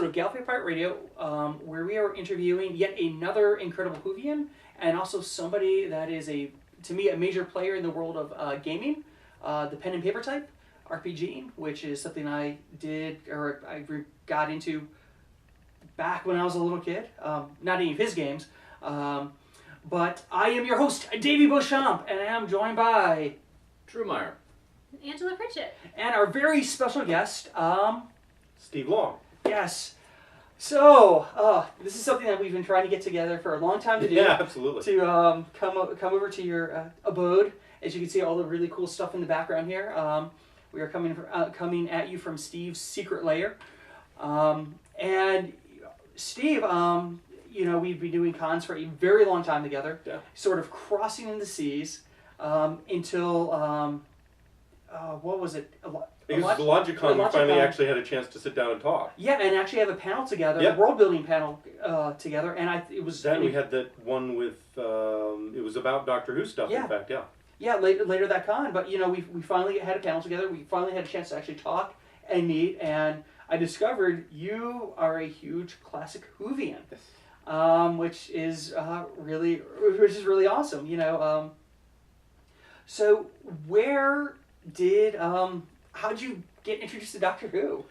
episode of Gallifrey Pirate Radio, where we are interviewing yet another incredible Whovian, and also somebody that is, to me, a major player in the world of gaming, the pen and paper type, RPGing, which is something I got into back when I was a little kid. Not any of his games, but I am your host, Davey Beauchamp, and I am joined by Drew Meyer, Angela Pritchett, and our very special guest, Steve Long. Yes. So, this is something that we've been trying to get together for a long time to do. Yeah, absolutely. To come over to your abode. As you can see, all the really cool stuff in the background here. We are coming at you from Steve's secret lair. And Steve, we've been doing cons for a very long time together. Yeah. Sort of crossing in the seas until what was it? It was the LogicCon we finally actually had a chance to sit down and talk. Yeah, and actually have a panel together, Yep. a world building panel together, and it was. Then we had that one with it was about Doctor Who stuff. Yeah. In fact, yeah. Yeah, later that con, but we finally had a panel together. We finally had a chance to actually talk and meet, and I discovered you are a huge classic Whovian, Yes. which is really awesome. So where did how'd you get introduced to Doctor Who?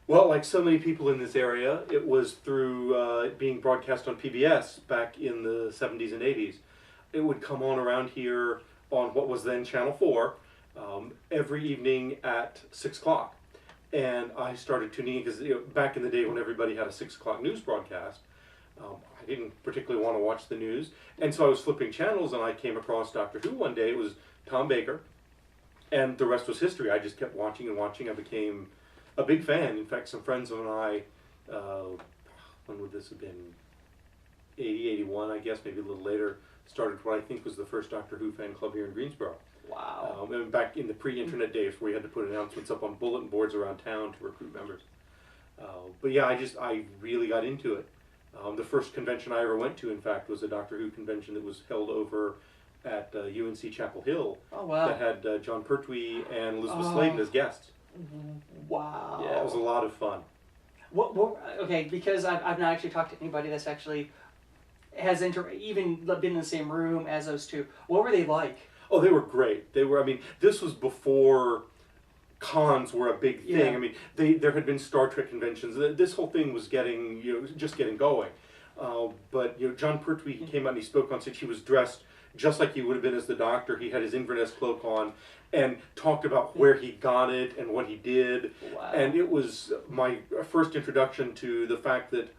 Well, like so many people in this area, it was through being broadcast on PBS back in the 70s and 80s. It would come on around here on what was then Channel 4 every evening at 6 o'clock. And I started tuning in because back in the day when everybody had a 6 o'clock news broadcast, I didn't particularly want to watch the news. And so I was flipping channels and I came across Doctor Who one day. It was Tom Baker. And the rest was history. I just kept watching and watching. I became a big fan. In fact, some friends and I, when would this have been? 80, 81, I guess, maybe a little later, started what I think was the first Doctor Who fan club here in Greensboro. Wow. And back in the pre-internet days where you had to put announcements up on bulletin boards around town to recruit members. But yeah, I really got into it. The first convention I ever went to, in fact, was a Doctor Who convention that was held over at UNC Chapel Hill. Oh, wow. That had John Pertwee and Elizabeth Sladen as guests. Wow. Yeah, it was a lot of fun. Okay, because I've not actually talked to anybody that's actually has even been in the same room as those two. What were they like? Oh, they were great. This was before cons were a big thing. Yeah. I mean, there had been Star Trek conventions. This whole thing was just getting going. But John Pertwee, he came out and he spoke on stage. He was dressed just like he would have been as the Doctor. He had his Inverness cloak on and talked about where he got it and what he did. Wow. And it was my first introduction to the fact that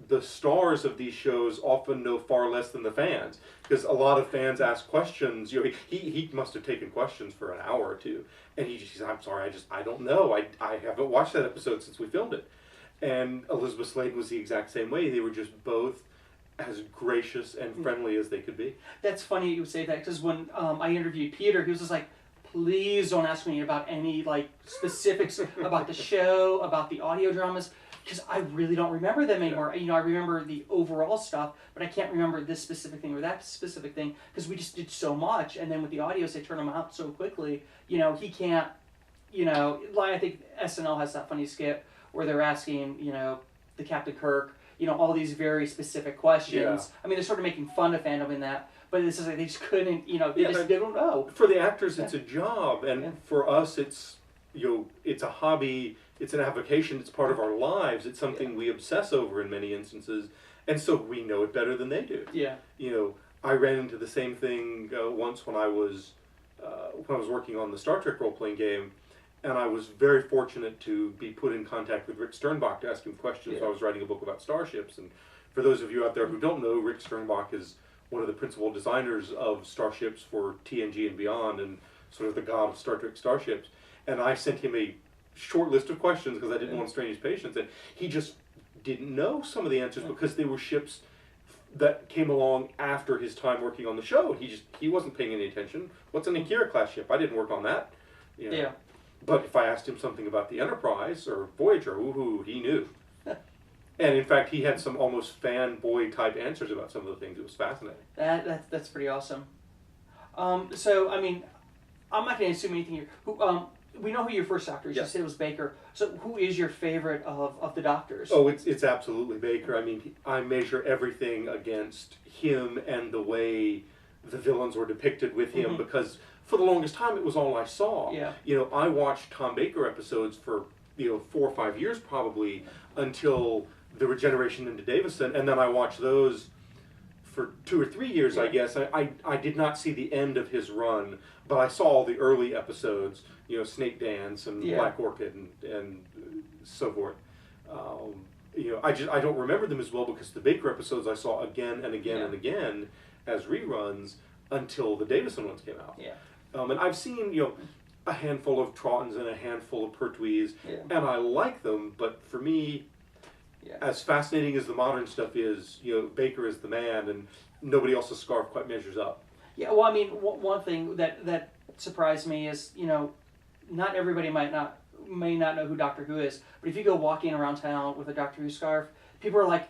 the stars of these shows often know far less than the fans, because a lot of fans ask questions. He must have taken questions for an hour or two, and he said, "I'm sorry, I don't know. I haven't watched that episode since we filmed it." And Elizabeth Sladen was the exact same way. They were just both as gracious and friendly as they could be. That's funny you would say that, because when I interviewed Peter, he was just like, please don't ask me about any specifics about the show, about the audio dramas, because I really don't remember them anymore. I remember the overall stuff, but I can't remember this specific thing or that specific thing, because we just did so much, and then with the audios, they turn them out so quickly. He can't, I think SNL has that funny skit where they're asking, the Captain Kirk, all these very specific questions. Yeah. I mean, they're sort of making fun of fandom in that, but this is they just couldn't, they don't know. For the actors, it's a job, and for us, it's it's a hobby, it's an avocation, it's part of our lives, it's something we obsess over in many instances, and so we know it better than they do. Yeah. I ran into the same thing once when I was working on the Star Trek role-playing game, and I was very fortunate to be put in contact with Rick Sternbach to ask him questions. Yeah. I was writing a book about starships, and for those of you out there who don't know, Rick Sternbach is one of the principal designers of starships for TNG and beyond, and sort of the god of Star Trek starships. And I sent him a short list of questions because I didn't want to strain his patience, and he just didn't know some of the answers because they were ships that came along after his time working on the show. He wasn't paying any attention. What's an Akira class ship? I didn't work on that. Yeah. But if I asked him something about the Enterprise or Voyager, he knew. And in fact, he had some almost fanboy type answers about some of the things. It was fascinating. That's pretty awesome. So I mean, I'm not going to assume anything here. we know who your first doctor is. Yeah. You said it was Baker. So who is your favorite of the doctors? Oh, it's absolutely Baker. I mean, I measure everything against him and the way the villains were depicted with him because for the longest time it was all I saw. Yeah. You know, I watched Tom Baker episodes for 4 or 5 years probably until the regeneration into Davison, and then I watched those for 2 or 3 years, I guess. I did not see the end of his run, but I saw all the early episodes, Snake Dance and Black Orchid and so forth. I don't remember them as well because the Baker episodes I saw again and again and again as reruns until the Davison ones came out. Yeah. And I've seen, a handful of Trottons and a handful of Pertwees, and I like them, but for me, as fascinating as the modern stuff is, Baker is the man, and nobody else's scarf quite measures up. Yeah, well, I mean, one thing that surprised me is, not everybody may not know who Doctor Who is, but if you go walking around town with a Doctor Who scarf, people are like,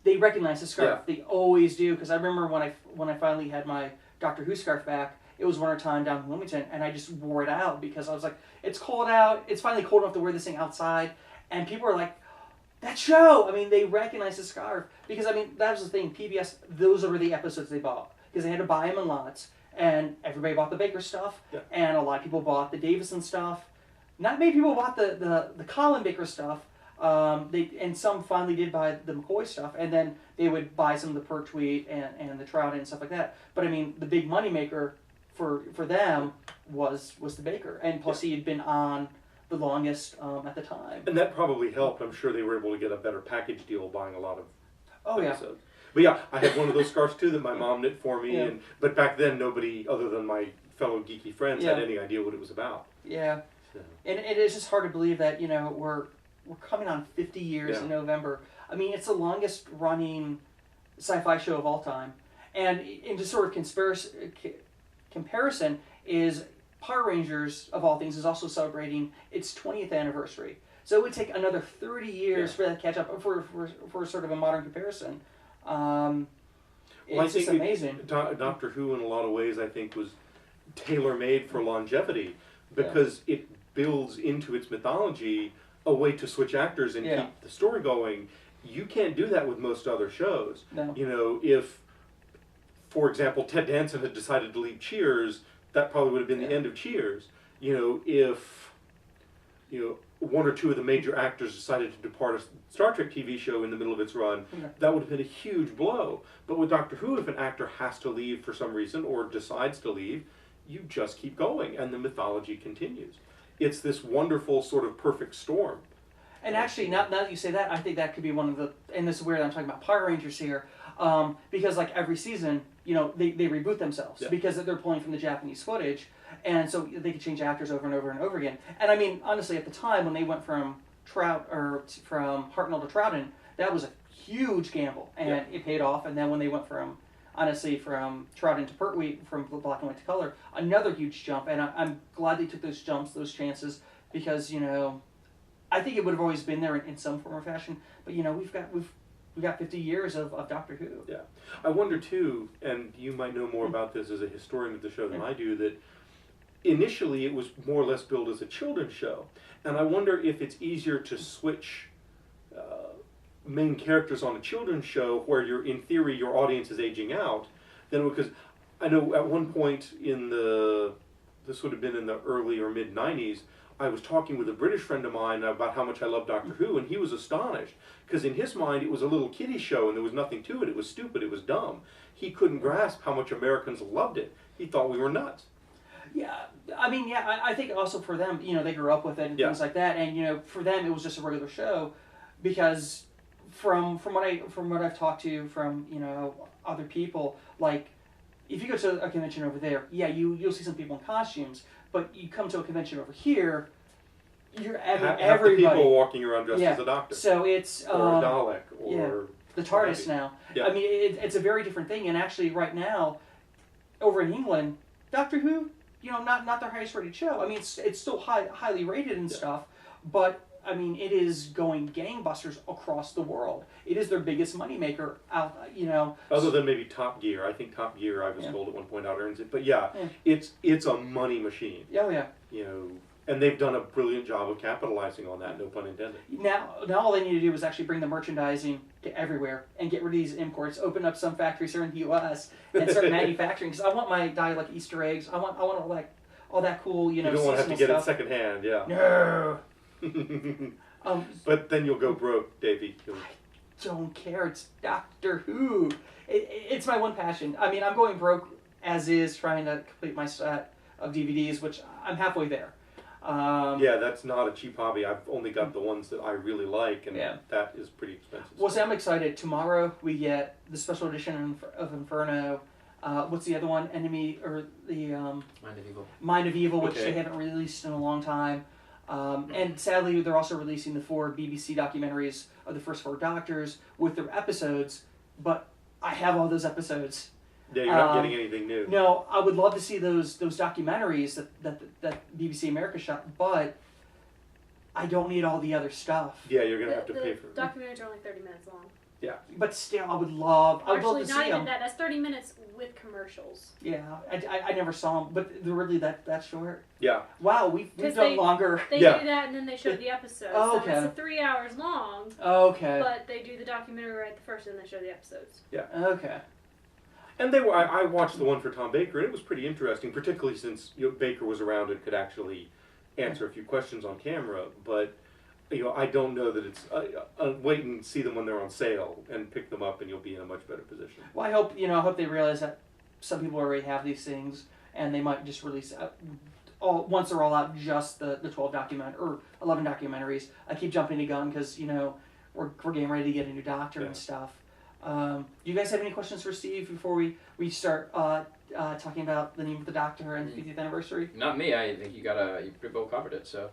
they recognize the scarf. Yeah. They always do, because I remember when I finally had my Doctor Who scarf back, it was winter time down in Wilmington, and I just wore it out because I was like, it's cold out, it's finally cold enough to wear this thing outside, and people are like, that show! I mean, they recognize the scarf, because, I mean, that was the thing, PBS, those were the episodes they bought, because they had to buy them in lots, and everybody bought the Baker stuff, and a lot of people bought the Davison stuff. Not many people bought the Colin Baker stuff, and some finally did buy the McCoy stuff, and then they would buy some of the Pertwee and the Trout and stuff like that. But I mean, the big moneymaker for them was the Baker, and plus he had been on the longest at the time. And that probably helped. I'm sure they were able to get a better package deal buying a lot of episodes. Yeah. But I had one of those scarves too that my mom knit for me, but back then nobody other than my fellow geeky friends had any idea what it was about. Yeah. So. And it is just hard to believe that, we're coming on 50 years in November. I mean, it's the longest running sci-fi show of all time. And in just sort of comparison is Power Rangers, of all things, is also celebrating its 20th anniversary. So it would take another 30 years for that to catch up for sort of a modern comparison. It's just amazing. Doctor Who, in a lot of ways, I think, was tailor-made for longevity because it builds into its mythology a way to switch actors and keep the story going. You can't do that with most other shows. No. If, for example, Ted Danson had decided to leave Cheers, that probably would have been the end of Cheers. If one or two of the major actors decided to depart a Star Trek TV show in the middle of its run, that would have been a huge blow. But with Doctor Who, if an actor has to leave for some reason or decides to leave, you just keep going and the mythology continues. It's this wonderful sort of perfect storm. And actually, now that you say that, I think that could be one of the, and this is weird, I'm talking about Power Rangers here, because like every season, they reboot themselves because they're pulling from the Japanese footage, and so they could change actors over and over and over again. And I mean, honestly, at the time when they went from from Hartnell to Troughton, that was a huge gamble, and it paid off. And then when they went from Troughton to Pertwee, from black and white to color, another huge jump. And I'm glad they took those jumps, those chances, because I think it would have always been there in some form or fashion. But we've got 50 years of Doctor Who. Yeah, I wonder too, and you might know more about this as a historian of the show than I do, that initially it was more or less billed as a children's show, and I wonder if it's easier to switch main characters on a children's show where in theory your audience is aging out, than because I know at one point this would have been in the early or mid 90s. I was talking with a British friend of mine about how much I love Doctor Who, and he was astonished, because in his mind it was a little kiddie show and there was nothing to it. It was stupid, it was dumb. He couldn't grasp how much Americans loved it. He thought we were nuts. Yeah, I mean, I think also for them, they grew up with it and things like that, and for them it was just a regular show, because from what I've talked to from other people, like if you go to a convention over there, you'll see some people in costumes. But you come to a convention over here, everybody. Half the people walking around dressed as a doctor. So it's or a Dalek or the TARDIS now. Yeah. I mean, it's a very different thing. And actually, right now, over in England, Doctor Who, not their highest rated show. I mean, it's still highly rated and stuff, but I mean, it is going gangbusters across the world. It is their biggest moneymaker out, Other than maybe Top Gear. I think Top Gear, I was told at one point, out earns it. But it's a money machine. Oh, yeah. And they've done a brilliant job of capitalizing on that, no pun intended. Now all they need to do is actually bring the merchandising to everywhere and get rid of these imports. Open up some factories here in the U.S. and start manufacturing. Because I want my dialect Easter eggs. I want all that cool, You don't want to have to get it secondhand, yeah. No. But then you'll go broke, Davey. I don't care. It's Doctor Who. It's my one passion. I mean, I'm going broke as is, trying to complete my set of DVDs, which I'm halfway there. Yeah, that's not a cheap hobby. I've only got the ones that I really like, and that is pretty expensive. Well, so I'm excited. Tomorrow we get the special edition of Inferno. What's the other one? Enemy, or the Mind of Evil. Mind of Evil, which they haven't released in a long time. And sadly, they're also releasing the 4 BBC documentaries of the first 4 Doctors with their episodes. But I have all those episodes. Yeah, you're not getting anything new. No, I would love to see those documentaries that BBC America shot, but I don't need all the other stuff. Yeah, you're gonna have to pay for it. The documentaries are only 30 minutes long. Yeah. But still, I would love to Actually, see not even them. that. That's 30 minutes with commercials. Yeah, I never saw them, but they're really that short. Yeah. Wow, we've done longer. They do that, and then they show the episodes. Oh, okay. So it's 3 hours long. Okay. But they do the documentary right at the first, and they show the episodes. Yeah. Okay. And they were. I watched the one for Tom Baker, and it was pretty interesting, particularly since Baker was around and could actually answer a few questions on camera. But I don't know that it's. Wait and see them when they're on sale, and pick them up, and you'll be in a much better position. Well, I hope they realize that some people already have these things, and they might just release once they're all out, just the 12 or 11 documentaries. I keep jumping the gun because we're getting ready to get a new doctor and stuff. Do you guys have any questions for Steve before we start talking about the name of the Doctor and the 50th anniversary? Not me. I think you pretty well covered it. So.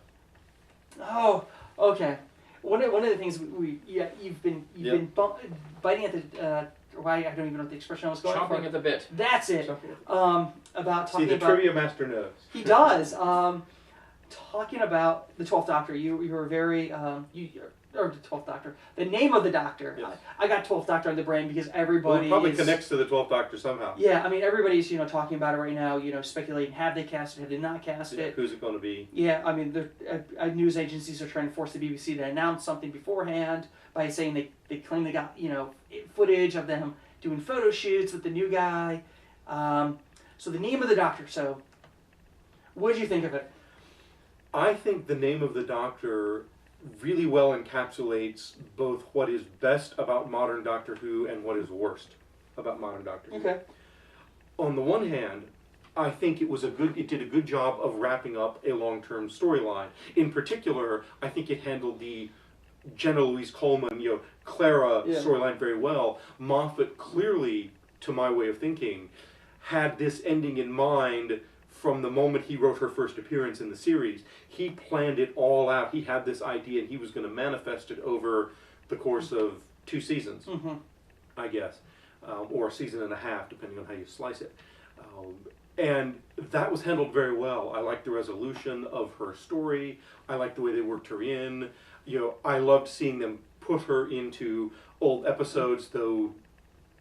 Oh, okay. One of the things you've been biting at the I don't even know what the expression I was going for. Chomping at the bit. That's it. About talking See, the about trivia master knows. He does. Talking about the 12th Doctor, you were very or the 12th Doctor. The name of the Doctor. Yes. I got 12th Doctor on the brain because everybody It probably connects to the 12th Doctor somehow. Yeah, I mean everybody's talking about it right now. Speculating have they cast it, have they not cast it? Who's it going to be? Yeah, I mean news agencies are trying to force the BBC to announce something beforehand by saying they claim they got footage of them doing photo shoots with the new guy. So the name of the Doctor. So, what did you think of it? I think the name of the Doctor really well encapsulates both what is best about modern Doctor Who and what is worst about modern Doctor Who. Okay. On the one hand, I think it did a good job of wrapping up a long-term storyline. In particular, I think it handled the Jenna Louise Coleman, Clara storyline very well. Moffat clearly, to my way of thinking, had this ending in mind from the moment he wrote her first appearance in the series. He planned it all out. He had this idea, and he was going to manifest it over the course of 2 seasons, I guess, or a season and a half, depending on how you slice it. And that was handled very well. I liked the resolution of her story. I liked the way they worked her in. I loved seeing them put her into old episodes, though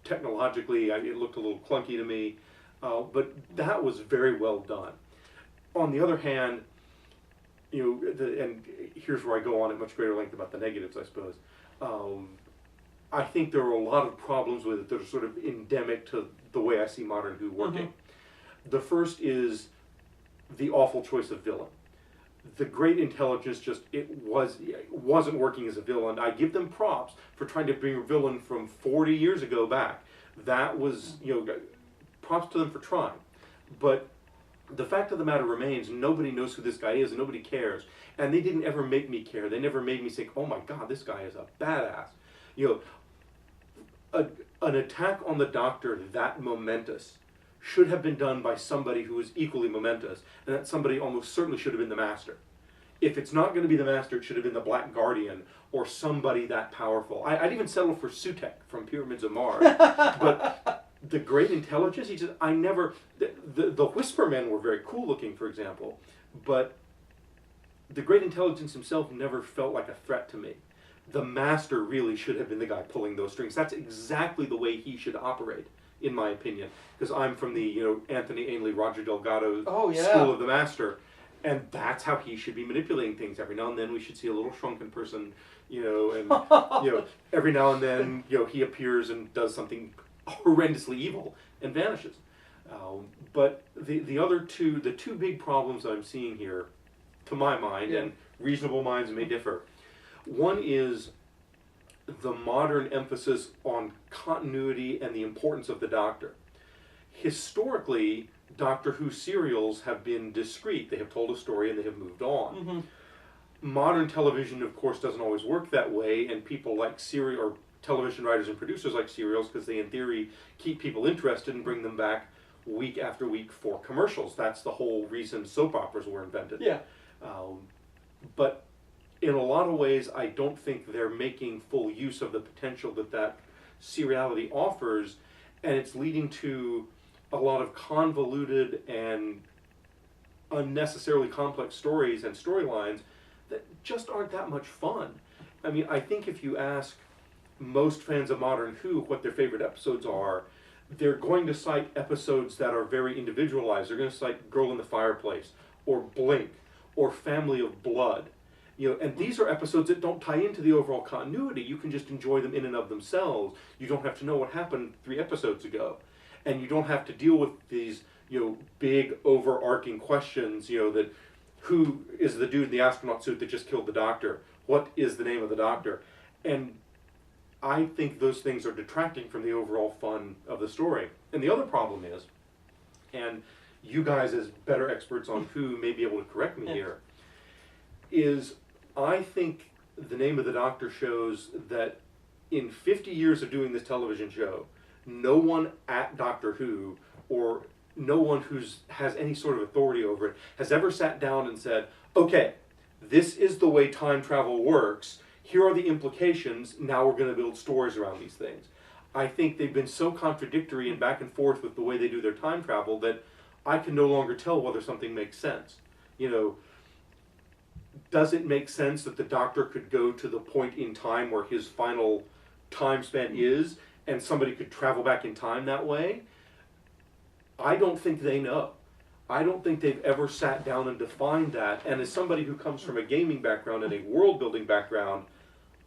technologically it looked a little clunky to me. But that was very well done. On the other hand, and here's where I go on at much greater length about the negatives, I suppose. I think there are a lot of problems with it that are sort of endemic to the way I see modern Who working. The first is the awful choice of villain. The Great Intelligence wasn't working as a villain. I give them props for trying to bring a villain from 40 years ago back. That was, props to them for trying. But the fact of the matter remains, nobody knows who this guy is and nobody cares. And they didn't ever make me care. They never made me think, oh my God, this guy is a badass. An attack on the Doctor that momentous should have been done by somebody who is equally momentous, and that somebody almost certainly should have been the Master. If it's not going to be the Master, it should have been the Black Guardian or somebody that powerful. I'd even settle for Sutekh from Pyramids of Mars. But the Great Intelligence, the Whispermen were very cool looking, for example, but the Great Intelligence himself never felt like a threat to me. The Master really should have been the guy pulling those strings. That's exactly the way he should operate, in my opinion, because I'm from the Anthony Ainley, Roger Delgado school of the Master. And that's how he should be manipulating things. Every now and then we should see a little shrunken person, and every now and then he appears and does something horrendously evil and vanishes. But the two big problems I'm seeing here, to my mind, and reasonable minds may differ. One is the modern emphasis on continuity and the importance of the Doctor. Historically, Doctor Who serials have been discrete. They have told a story and they have moved on. Mm-hmm. Modern television, of course, doesn't always work that way, and people like serial, or television writers and producers like serials because they, in theory, keep people interested and bring them back week after week for commercials. That's the whole reason soap operas were invented. Yeah. But in a lot of ways, I don't think they're making full use of the potential that seriality offers, and it's leading to a lot of convoluted and unnecessarily complex stories and storylines that just aren't that much fun. I mean, I think if you ask most fans of Modern Who what their favorite episodes are, they're going to cite episodes that are very individualized. They're going to cite Girl in the Fireplace, or Blink, or Family of Blood. And these are episodes that don't tie into the overall continuity. You can just enjoy them in and of themselves. You don't have to know what happened 3 episodes ago. And you don't have to deal with these, big overarching questions, that who is the dude in the astronaut suit that just killed the Doctor? What is the name of the Doctor? And I think those things are detracting from the overall fun of the story. And the other problem is, and you guys as better experts on Who may be able to correct me here, is I think the name of the Doctor shows that in 50 years of doing this television show, no one at Doctor Who, or no one who has any sort of authority over it, has ever sat down and said, okay, this is the way time travel works, here are the implications, now we're going to build stories around these things. I think they've been so contradictory and back and forth with the way they do their time travel that I can no longer tell whether something makes sense. Does it make sense that the Doctor could go to the point in time where his final time span is, and somebody could travel back in time that way? I don't think they know. I don't think they've ever sat down and defined that. And as somebody who comes from a gaming background and a world building background,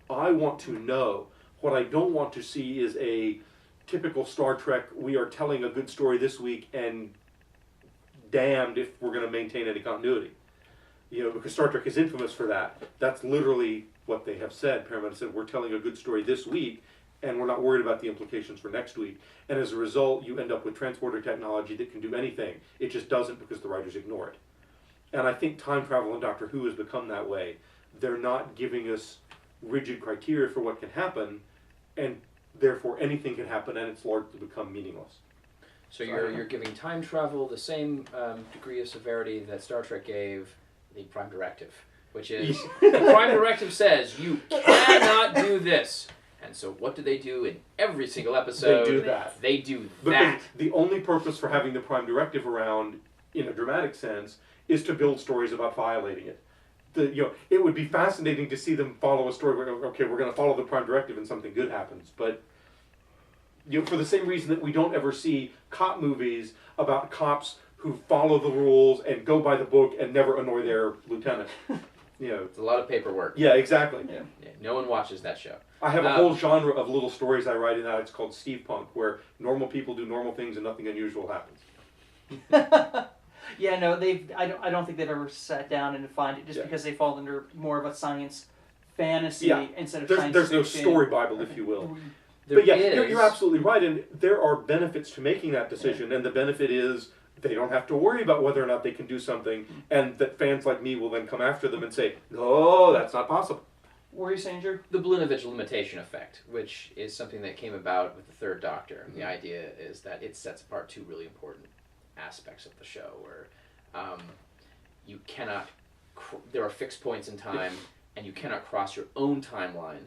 I want to know. What I don't want to see is a typical Star Trek, we are telling a good story this week and damned if we're going to maintain any continuity. Because Star Trek is infamous for that. That's literally what they have said. Paramount said, we're telling a good story this week, and we're not worried about the implications for next week. And as a result, you end up with transporter technology that can do anything. It just doesn't because the writers ignore it. And I think time travel in Doctor Who has become that way. They're not giving us rigid criteria for what can happen, and therefore anything can happen, and it's largely become meaningless. So you're giving time travel the same degree of severity that Star Trek gave the Prime Directive, which is the Prime Directive says you cannot do this. And so what do they do in every single episode? They do that. They do because that. The only purpose for having the Prime Directive around, in a dramatic sense, is to build stories about violating it. It would be fascinating to see them follow a story where, okay, we're going to follow the Prime Directive and something good happens. But for the same reason that we don't ever see cop movies about cops who follow the rules and go by the book and never annoy their lieutenant. It's a lot of paperwork. Yeah, exactly. Yeah, no one watches that show. I have a whole genre of little stories I write in that. It's called Steve Punk, where normal people do normal things and nothing unusual happens. Yeah, no, I don't think they've ever sat down and defined it, just because they fall under more of a science fantasy instead of science There's fiction. no story Bible, if you will. There But yeah, is. you're absolutely right, and there are benefits to making that decision, and the benefit is they don't have to worry about whether or not they can do something, and that fans like me will then come after them and say, no, that's not possible. What were you saying, Drew? The Blinovich limitation effect, which is something that came about with the Third Doctor. And the idea is that it sets apart 2 really important aspects of the show, where you cannot, there are fixed points in time, and you cannot cross your own timeline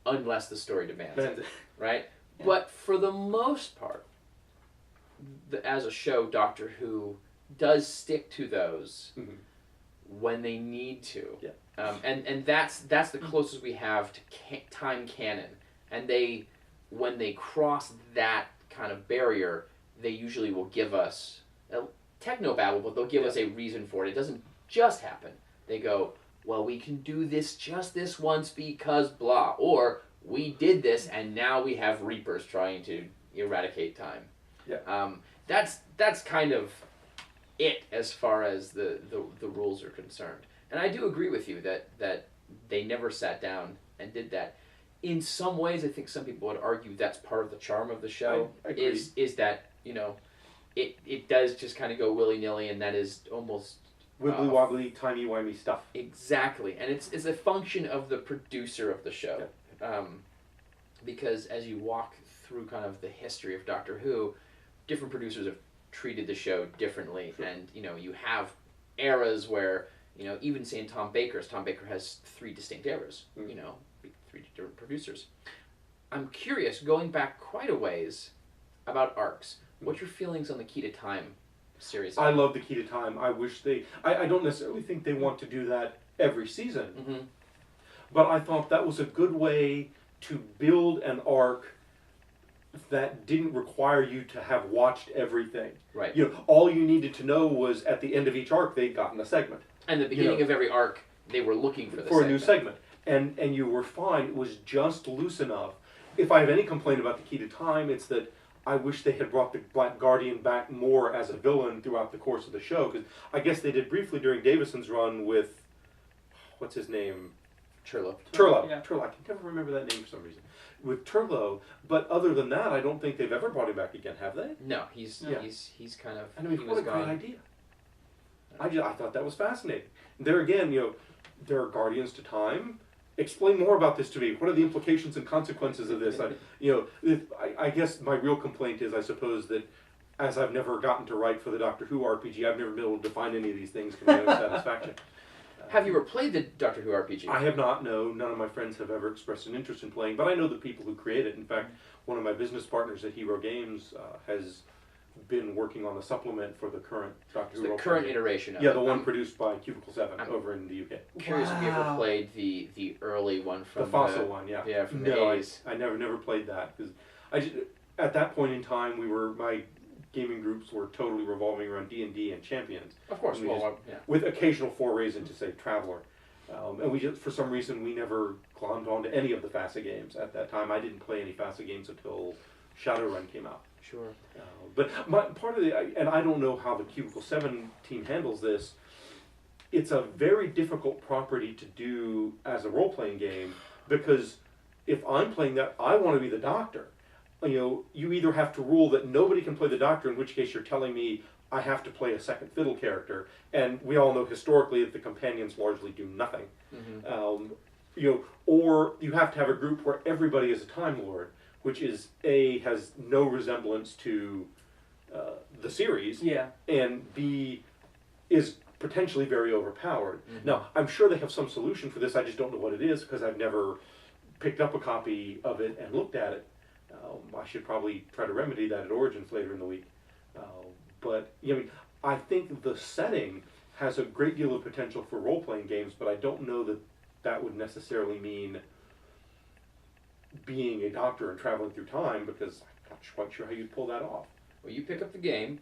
unless the story demands it, right? Yeah. But for the most part, as a show, Doctor Who does stick to those when they need to. Yeah. And that's the closest we have to time canon. And when they cross that kind of barrier, they usually will give us technobabble, but they'll give us a reason for it. It doesn't just happen. They go, well, we can do this just this once because blah, or we did this and now we have Reapers trying to eradicate time. Yeah. That's kind of it as far as the rules are concerned. And I do agree with you that they never sat down and did that. In some ways, I think some people would argue that's part of the charm of the show. I agree. Is that, you know, it does just kind of go willy-nilly, and that is almost Wibbly wobbly, timey-wimey stuff. exactly, and it's a function of the producer of the show. Because as you walk through kind of the history of Doctor Who, different producers have treated the show differently, and you know, you have eras where, you know, even saying Tom Baker has 3 distinct eras, you know, 3 different producers. I'm curious, going back quite a ways, about arcs. What's your feelings on the Key to Time series? I love the Key to Time. I wish I don't necessarily think they want to do that every season, but I thought that was a good way to build an arc that didn't require you to have watched everything. Right. You know, all you needed to know was at the end of each arc they'd gotten a segment. And the beginning of every arc, they were looking for a new segment, and you were fine. It was just loose enough. If I have any complaint about the Key to Time, it's that I wish they had brought the Black Guardian back more as a villain throughout the course of the show, because I guess they did briefly during Davison's run with, what's his name? Turlo. Yeah. Turlo. I can never remember that name for some reason. With Turlo, but other than that, I don't think they've ever brought him back again, have they? No, he's kind of. I mean, he what was a gone. great idea. I thought that was fascinating. There again, you know, there are guardians to time. Explain more about this to me. What are the implications and consequences of this? I guess my real complaint is, I suppose, that as I've never gotten to write for the Doctor Who RPG, I've never been able to define any of these things to my own satisfaction. Have you ever played the Doctor Who RPG? I have not, no. None of my friends have ever expressed an interest in playing, but I know the people who create it. In fact, one of my business partners at Hero Games has been working on a supplement for the current Doctor Who. The current iteration of it. Yeah, the one produced by Cubicle 7 over in the UK. Curious if you ever played the early one from the Fossil one, yeah. Yeah, from the no, 80s. I never played that, because at that point in time, my gaming groups were totally revolving around D&D and Champions. Of course, with occasional forays into, say, Traveller. And we just, for some reason, we never glommed onto any of the FASA games at that time. I didn't play any FASA games until Shadowrun came out. Sure. But part of and I don't know how the Cubicle 7 team handles this, it's a very difficult property to do as a role-playing game, because if I'm playing that, I want to be the Doctor. You know, you either have to rule that nobody can play the Doctor, in which case you're telling me I have to play a second fiddle character, and we all know historically that the companions largely do nothing. You know, or you have to have a group where everybody is a Time Lord, which is has no resemblance to the series, and B, is potentially very overpowered. Now, I'm sure they have some solution for this. I just don't know what it is, because I've never picked up a copy of it and looked at it. I should probably try to remedy that at Origins later in the week. But I mean, I think the setting has a great deal of potential for role-playing games, but I don't know that that would necessarily mean being a Doctor and traveling through time, because I'm not quite sure how you'd pull that off. Well, you pick up the game.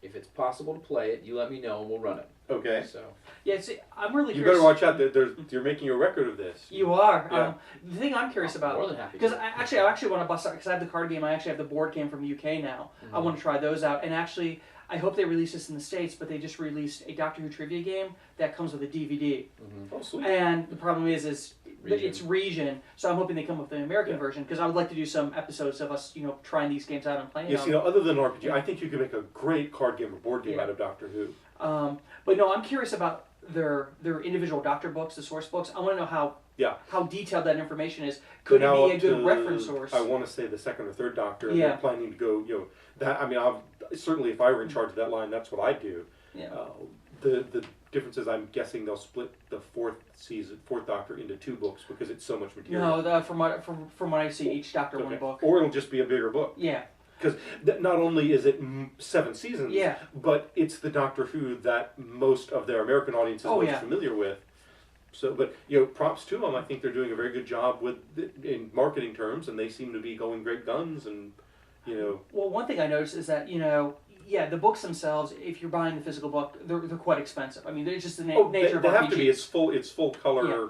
If it's possible to play it, you let me know and we'll run it. Okay. So. Yeah, see, I'm really You curious. better watch out. You're making a record of this. You are. Yeah. The thing I'm curious about, more than happy. because I actually want to bust out, because I have the card game, I actually have the board game from the UK now. I want to try those out, and actually, I hope they release this in the States, but they just released a Doctor Who trivia game that comes with a DVD. Oh, sweet. And the problem is it's region, so I'm hoping they come with the American version, because I would like to do some episodes of us, trying these games out and playing them. Yes, other than RPG, I think you could make a great card game or board game out of Doctor Who. But no, I'm curious about their individual Doctor books, the source books. I want to know how detailed that information is. Could it be a good reference source? I want to say the second or third Doctor. And they're planning to go. That I mean, certainly if I were in charge of that line, that's what I'd do. Yeah. The difference is, I'm guessing they'll split the fourth Doctor into 2 books, because it's so much material. No, from what I see, each Doctor one book. Or it'll just be a bigger book. Yeah. Because not only is it 7 seasons, but it's the Doctor Who that most of their American audience is most familiar with. So, but props to them. I think they're doing a very good job in marketing terms, and they seem to be going great guns. And Well, one thing I noticed is that yeah, the books themselves, if you're buying the physical book, they're quite expensive. I mean, they're just the They nature of have to be. RPGs. It's full color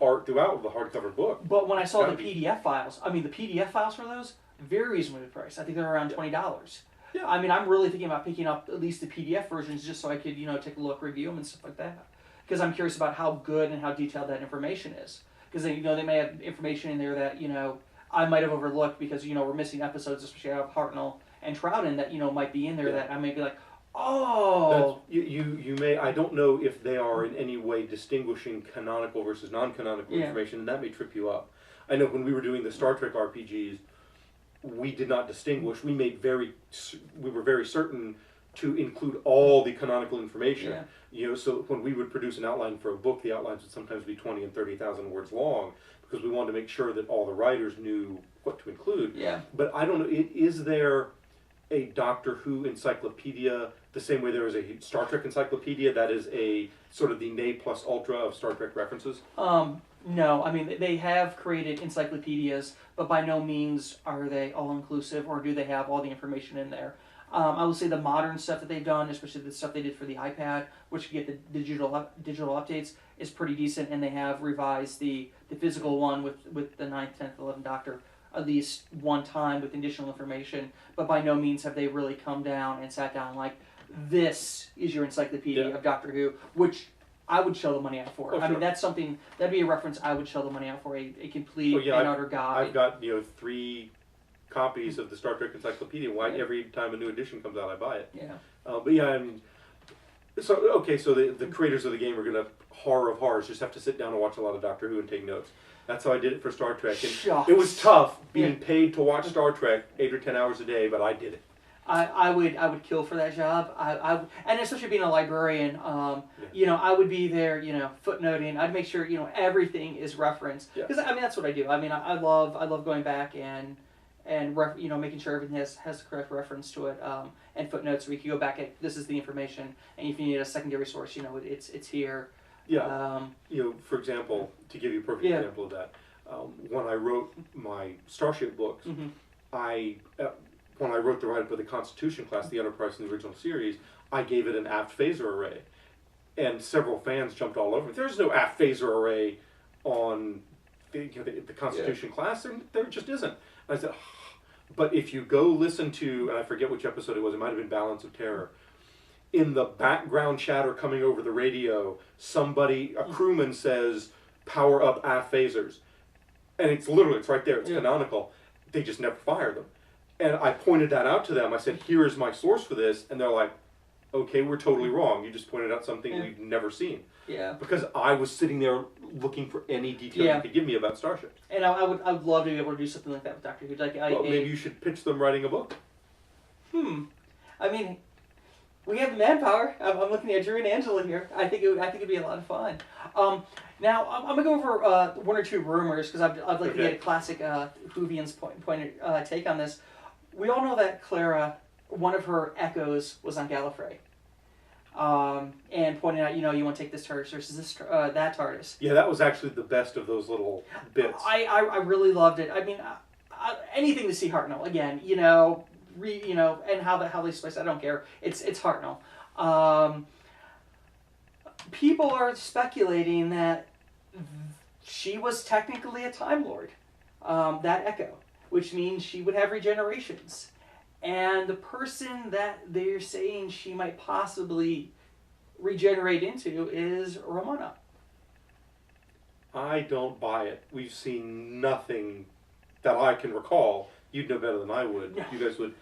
art throughout the hardcover book. But when I saw Gotta the be. PDF files, I mean, the PDF files for those, very reasonably priced. I think they're around $20. Yeah. I mean, I'm really thinking about picking up at least the PDF versions just so I could, take a look, review them, and stuff like that. Because I'm curious about how good and how detailed that information is. Because they may have information in there that I might have overlooked because we're missing episodes, especially out of Hartnell and Troughton that might be in there that I may be like, oh. You may. I don't know if they are in any way distinguishing canonical versus non-canonical information, and that may trip you up. I know when we were doing the Star Trek RPGs, we did not distinguish. We were very certain to include all the canonical information. Yeah. So when we would produce an outline for a book, the outlines would sometimes be 20 and 30,000 words long because we wanted to make sure that all the writers knew what to include. Yeah. But I don't know. Is there a Doctor Who encyclopedia the same way there is a Star Trek encyclopedia that is a sort of the ne plus ultra of Star Trek references? No, I mean, they have created encyclopedias, but by no means are they all-inclusive, or do they have all the information in there. I would say the modern stuff that they've done, especially the stuff they did for the iPad, which you get the digital updates, is pretty decent, and they have revised the physical one with the 9th, 10th, 11th Doctor at least one time with additional information, but by no means have they really come down and sat down like, this is your encyclopedia of Doctor Who, which I would shell the money out for. I mean, that's something, that'd be a reference I would shell the money out for, a complete and utter guide. I've got 3 copies of the Star Trek encyclopedia. Every time a new edition comes out, I buy it. Yeah. But yeah, I mean, so the creators of the game are gonna horror of horrors just have to sit down and watch a lot of Doctor Who and take notes. That's how I did it for Star Trek. And it was tough being paid to watch Star Trek 8 or 10 hours a day, but I did it. I would kill for that job. And especially being a librarian, I would be there, footnoting. I'd make sure everything is referenced because I mean that's what I do. I mean I love going back and making sure everything has the correct reference to it and footnotes. So we can go back at this is the information, and if you need a secondary source, it's here. Yeah. For example, to give you a perfect example of that, when I wrote my Starship books, when I wrote the write-up of the Constitution class, the Enterprise in the original series, I gave it an aft phaser array. And several fans jumped all over it. There's no aft phaser array on the Constitution class. There just isn't. And I said, but if you go listen to, and I forget which episode it was, it might have been Balance of Terror, in the background chatter coming over the radio, a crewman says, power up aft phasers. And it's right there, it's canonical. They just never fire them. And I pointed that out to them. I said, here is my source for this. And they're like, okay, we're totally wrong. You just pointed out something we've never seen. Yeah. Because I was sitting there looking for any detail you could give me about starships. And I would love to be able to do something like that with Doctor Who. Maybe you should pitch them writing a book. I mean, we have the manpower. I'm looking at Drew and Angela here. I think it'd be a lot of fun. Now I'm gonna go over one or two rumors because I'd like to get a classic Whovian's point take on this. We all know that Clara, one of her echoes was on Gallifrey, and pointing out, you want to take this TARDIS versus this that TARDIS. Yeah, that was actually the best of those little bits. I really loved it. I mean, anything to see Hartnell again, and how they spice. I don't care. It's Hartnell. People are speculating that she was technically a Time Lord, that Echo, which means she would have regenerations. And the person that they're saying she might possibly regenerate into is Romana. I don't buy it. We've seen nothing that I can recall. You'd know better than I would. You guys would.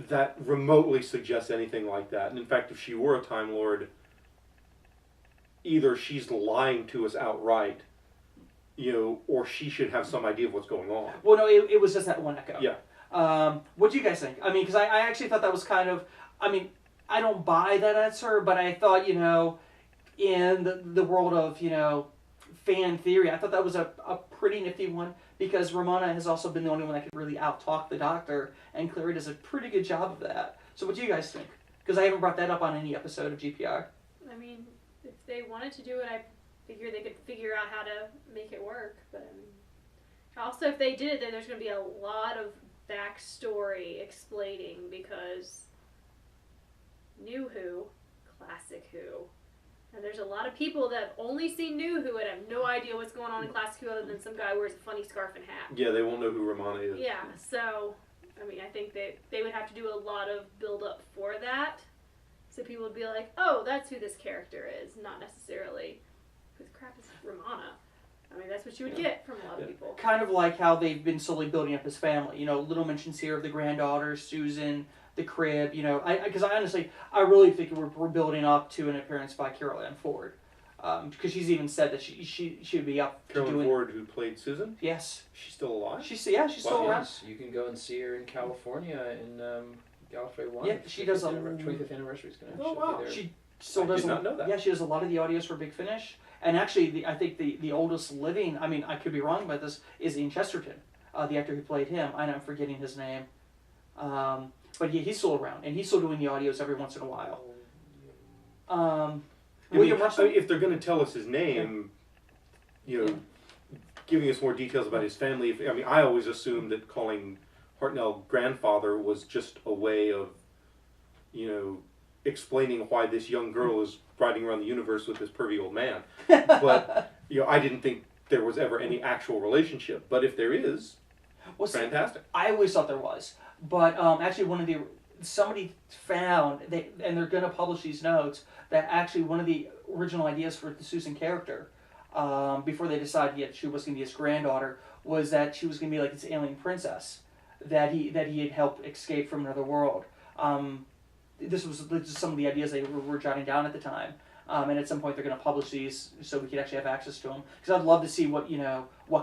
That remotely suggests anything like that. And in fact, if she were a Time Lord, either she's lying to us outright, or she should have some idea of what's going on. Well, no, it was just that one Echo. Yeah. What do you guys think? I mean, because I actually thought that was kind of, I mean, I don't buy that answer, but I thought, in the world of, fan theory, I thought that was a pretty nifty one, because Romana has also been the only one that could really out-talk the Doctor, and Clara does a pretty good job of that. So what do you guys think? Because I haven't brought that up on any episode of GPR. I mean, if they wanted to do it, I figure they could figure out how to make it work. But I mean, also if they did it, then there's going to be a lot of backstory explaining, because New Who, Classic Who. And there's a lot of people that have only seen New Who and have no idea what's going on in Classic Who other than some guy wears a funny scarf and hat. Yeah, they won't know who Romana is. Yeah, so, I mean, I think they would have to do a lot of build-up for that. So people would be like, oh, that's who this character is, not necessarily, who the crap is Romana? I mean, that's what you would get from a lot of people. Kind of like how they've been slowly building up his family. You know, little mentions here of the granddaughter, Susan, the crib. You know, because I honestly, I really think we're building up to an appearance by Carol Ann Ford. Because she's even said that she would be up Carol to Ann doing. Ford, who played Susan? Yes. She's still alive? She's still around. Yes, you can go and see her in California in Gallifrey 1. Yeah, she does a 25th anniversary is going to Oh, wow. be there. She still I does. did not know that. Yeah, she does a lot of the audios for Big Finish. And actually, I think the oldest living, I mean, I could be wrong about this, is Ian Chesterton, the actor who played him. I'm forgetting his name. But yeah, he's still around, and he's still doing the audios every once in a while. William Russell? If they're going to tell us his name, you know, giving us more details about his family. I always assumed that calling Hartnell grandfather was just a way of, you know, explaining why this young girl is riding around the universe with this pervy old man. But, you know, I didn't think there was ever any actual relationship. But if there is, Well, see, fantastic. I always thought there was, but actually somebody found and they're going to publish these notes that actually one of the original ideas for the Susan character, before they decided she was going to be his granddaughter, was that she was going to be like this alien princess that he had helped escape from another world. This was just some of the ideas they were jotting down at the time. And at some point they're going to publish these so we could actually have access to them. Because I'd love to see what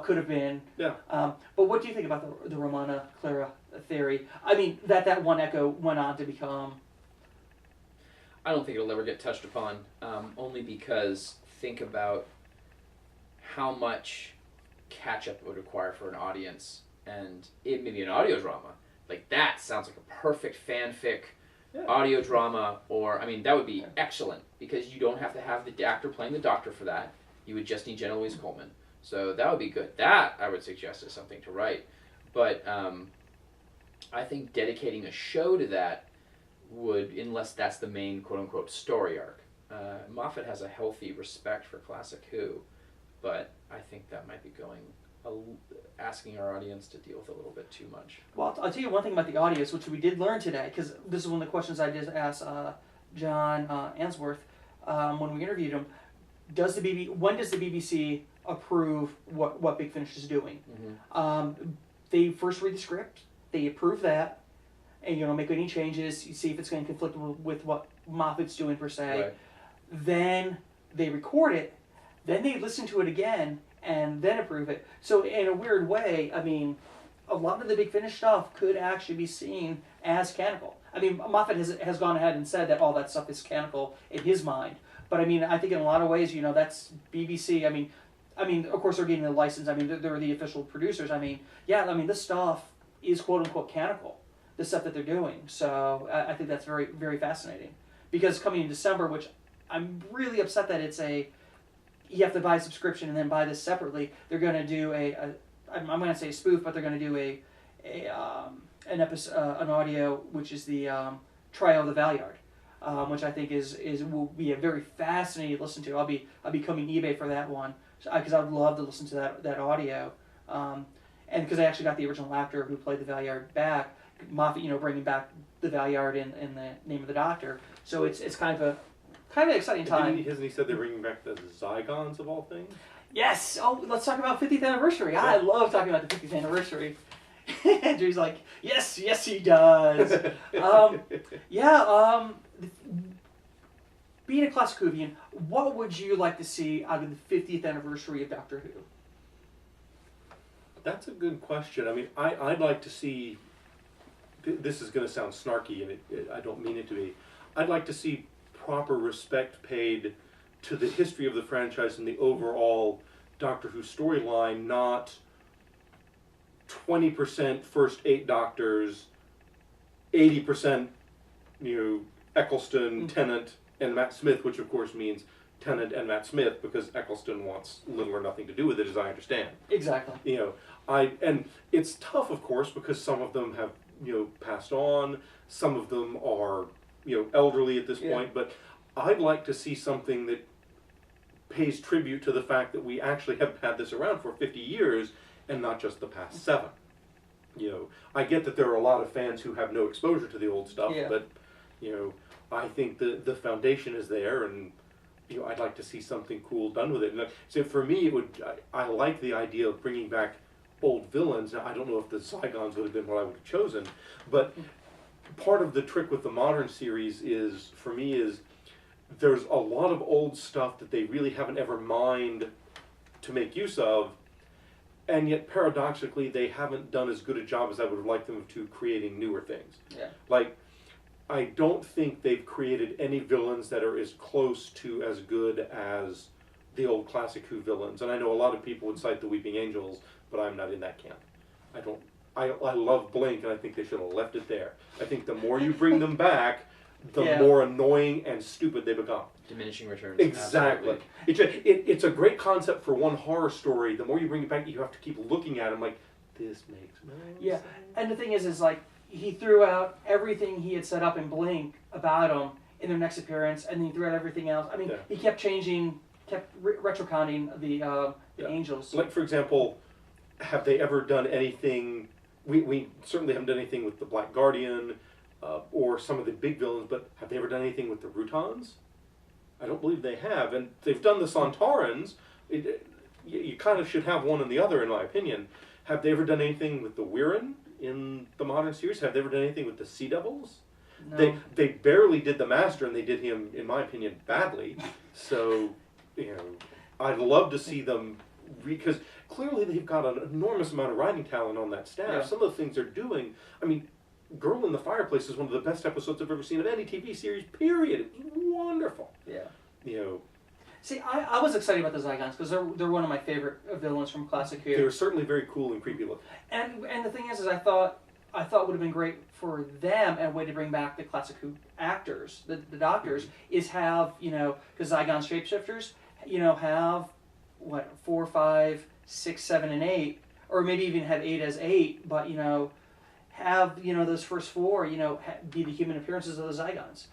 could have been. Yeah. But what do you think about the Romana Clara theory? I mean, that one echo went on to become... I don't think it'll ever get touched upon, only because think about how much catch-up it would require for an audience, and it maybe an audio drama. Like, that sounds like a perfect fanfic audio drama, or, I mean, that would be excellent, because you don't have to have the actor playing the doctor for that. You would just need Jenna Louise Coleman. So that would be good. That, I would suggest, is something to write. But I think dedicating a show to that would, unless that's the main quote-unquote story arc. Moffat has a healthy respect for Classic Who, but I think that might be asking our audience to deal with a little bit too much. Well, I'll tell you one thing about the audios, which we did learn today, because this is one of the questions I just asked John Answorth when we interviewed him. When does the BBC approve what Big Finish is doing? Mm-hmm. They first read the script, they approve that, and make any changes, you see if it's going to conflict with what Moffat's doing per se. Right. Then they record it, then they listen to it again, and then approve it. So in a weird way, I mean, a lot of the Big Finish stuff could actually be seen as canonical. I mean, Moffat has gone ahead and said that all that stuff is canonical in his mind. But I mean, I think in a lot of ways, that's BBC. I mean, of course they're getting the license. I mean, they're the official producers. I mean, this stuff is quote unquote canonical. The stuff that they're doing. So I think that's very, very fascinating. Because coming in December, which I'm really upset that you have to buy a subscription and then buy this separately. They're going to do I'm going to say a spoof, but they're going to do an episode, an audio, which is the Trial of the Valeyard, which I think will be a very fascinating listen to. I'll be coming eBay for that one because I'd love to listen to that audio, and because I actually got the original actor who played the Valeyard back, Moffat, bringing back the Valeyard in the Name of the Doctor. So it's kind of an exciting time. Hasn't he said they're bringing back the Zygons of all things? Yes! Oh, let's talk about 50th anniversary. I love talking about the 50th anniversary. Andrew's like, yes, he does. Being a classic Whovian, what would you like to see out of the 50th anniversary of Doctor Who? That's a good question. I mean, I'd like to see, this is going to sound snarky, and I don't mean it to be, I'd like to see proper respect paid to the history of the franchise and the overall Doctor Who storyline, not 20% first 8 Doctors, 80% Eccleston, Tennant, and Matt Smith, which of course means Tennant and Matt Smith because Eccleston wants little or nothing to do with it, as I understand. Exactly. And it's tough, of course, because some of them have passed on. Some of them are elderly at this Yeah. point, but I'd like to see something that pays tribute to the fact that we actually have had this around for 50 years and not just the past 7. I get that there are a lot of fans who have no exposure to the old stuff, Yeah. but I think the foundation is there, and I'd like to see something cool done with it. And so for me, I like the idea of bringing back old villains. Now, I don't know if the Zygons would have been what I would have chosen, but part of the trick with the modern series is there's a lot of old stuff that they really haven't ever mined to make use of, and yet paradoxically they haven't done as good a job as I would have liked them to creating newer things. Yeah. Like, I don't think they've created any villains that are as close to as good as the old classic Who villains. And I know a lot of people would cite the Weeping Angels, but I'm not in that camp. I love Blink, and I think they should have left it there. I think the more you bring them back, the Yeah. more annoying and stupid they become. Diminishing returns. Exactly. It's a great concept for one horror story. The more you bring it back, you have to keep looking at them like, this makes no Yeah. sense. And the thing is like, he threw out everything he had set up in Blink about them in their next appearance, and then he threw out everything else. I mean, Yeah. he kept changing, retrocounting the Yeah. angels. Like, for example, have they ever done anything? We certainly haven't done anything with the Black Guardian or some of the big villains, but have they ever done anything with the Rutons? I don't believe they have. And they've done the Sontarans. You kind of should have one and the other, in my opinion. Have they ever done anything with the Wirren in the modern series? Have they ever done anything with the Sea Devils? No. They barely did the Master, and they did him, in my opinion, badly. So, I'd love to see them, because clearly they've got an enormous amount of writing talent on that staff. Yeah. Some of the things they're doing, I mean, Girl in the Fireplace is one of the best episodes I've ever seen of any TV series, period. It's wonderful. Yeah. See, I was excited about the Zygons because they're one of my favorite villains from classic Who. They were certainly very cool and creepy looking. And the thing is I thought would have been great for them, and a way to bring back the classic Who actors, the doctors, is have, because Zygons shapeshifters, have, 4, 5, 6, 7, and 8, or maybe even have 8 as 8, but, have, those first 4, be the human appearances of the Zygons.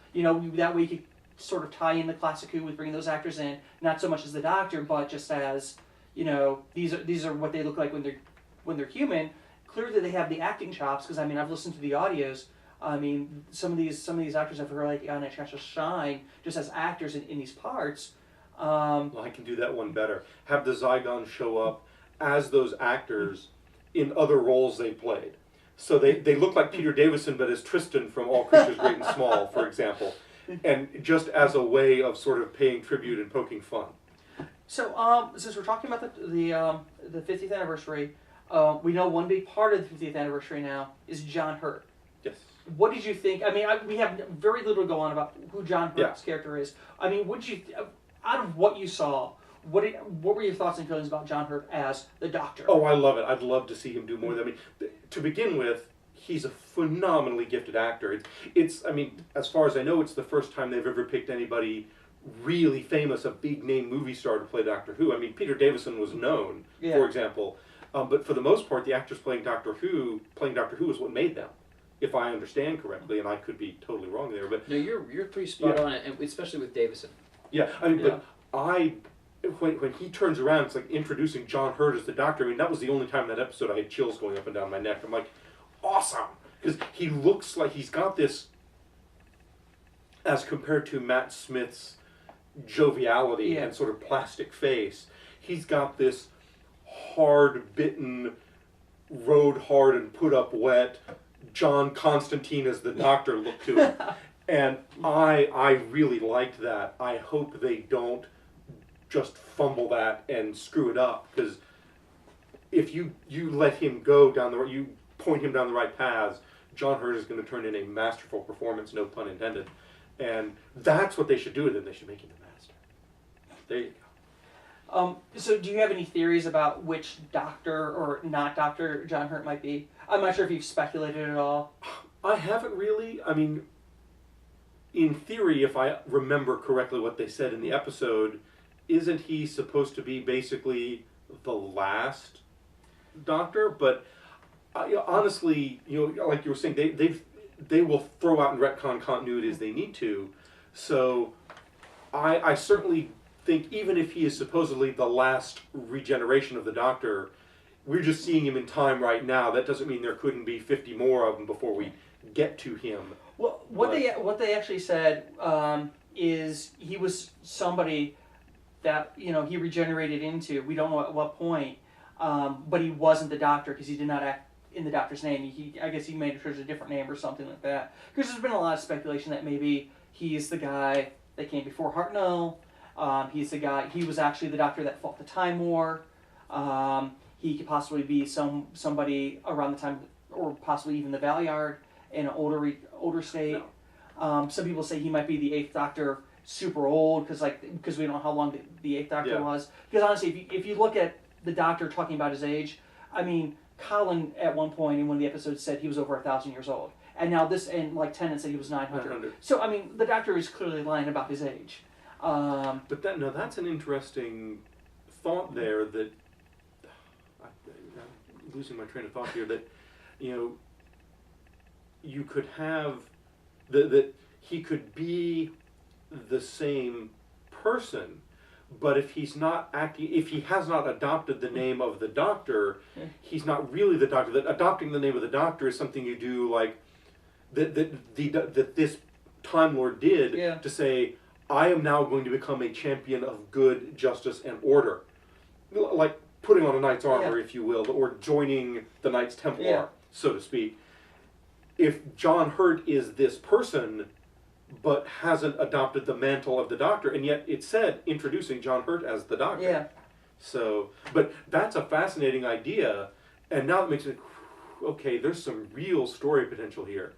That way you could sort of tie in the classic Who with bringing those actors in, not so much as the Doctor, but just as, these are what they look like when they're human. Clearly they have the acting chops, because I've listened to the audios. Some of these actors have really gotten a chance to shine just as actors in these parts. Well, I can do that one better. Have the Zygons show up as those actors in other roles they played. So they look like Peter Davison, but as Tristan from All Creatures Great and Small, for example. And just as a way of sort of paying tribute and poking fun. So, since we're talking about the 50th anniversary, we know one big part of the 50th anniversary now is John Hurt. Yes. What did you think? We have very little to go on about who John Hurt's character is. What did you, out of what you saw, what were your thoughts and feelings about John Hurt as the Doctor? Oh, I love it. I'd love to see him do more. To begin with, he's a phenomenally gifted actor. It's as far as I know, it's the first time they've ever picked anybody really famous, a big name movie star, to play Doctor Who. Peter Davison was known, for example, but for the most part, the actors playing Doctor Who is what made them, if I understand correctly, and I could be totally wrong there. But no, you're pretty spot on, and especially with Davison. Yeah, but when he turns around, it's like introducing John Hurt as the Doctor. That was the only time in that episode I had chills going up and down my neck. I'm like, awesome, because he looks like he's got this, as compared to Matt Smith's joviality and sort of plastic face, he's got this hard-bitten, rode hard and put up wet, John Constantine as the Doctor look to him. And I really liked that. I hope they don't just fumble that and screw it up, because if you let him go down you point him down the right paths, John Hurt is going to turn in a masterful performance, no pun intended. And that's what they should do with him. They should make him the Master. There you go. So do you have any theories about which Doctor or not Doctor John Hurt might be? I'm not sure if you've speculated at all. I haven't really. In theory, if I remember correctly what they said in the episode, isn't he supposed to be basically the last Doctor? But honestly, like you were saying, they will throw out and retcon continuity as they need to. So I certainly think even if he is supposedly the last regeneration of the Doctor, we're just seeing him in time right now. That doesn't mean there couldn't be 50 more of them before we get to him. Well, what they actually said is he was somebody that he regenerated into. We don't know at what point, but he wasn't the Doctor because he did not act in the Doctor's name. I guess he made sure there's a different name or something like that. Because there's been a lot of speculation that maybe he's the guy that came before Hartnell. He's the guy. He was actually the Doctor that fought the Time War. He could possibly be somebody around the time, or possibly even the Valeyard in an older state. No. Some people say he might be the Eighth Doctor, super old, because we don't know how long the Eighth Doctor was. Because honestly, if you look at the Doctor talking about his age, I mean, Colin at one point in one of the episodes said he was over 1,000 years old, and now Tennant said he was 900. So I mean, the Doctor is clearly lying about his age. But that's an interesting thought there. That I'm losing my train of thought here. That you could have that he could be the same person, but if he's not acting, if he has not adopted the name of the Doctor, he's not really the Doctor. That adopting the name of the Doctor is something you do, like that this Time Lord did to say, I am now going to become a champion of good, justice, and order, like putting on a knight's armor, if you will, or joining the Knights Templar, so to speak. If John Hurt is this person, but hasn't adopted the mantle of the Doctor, and yet it said introducing John Hurt as the Doctor. Yeah. So, but that's a fascinating idea, and now it makes me, okay, there's some real story potential here.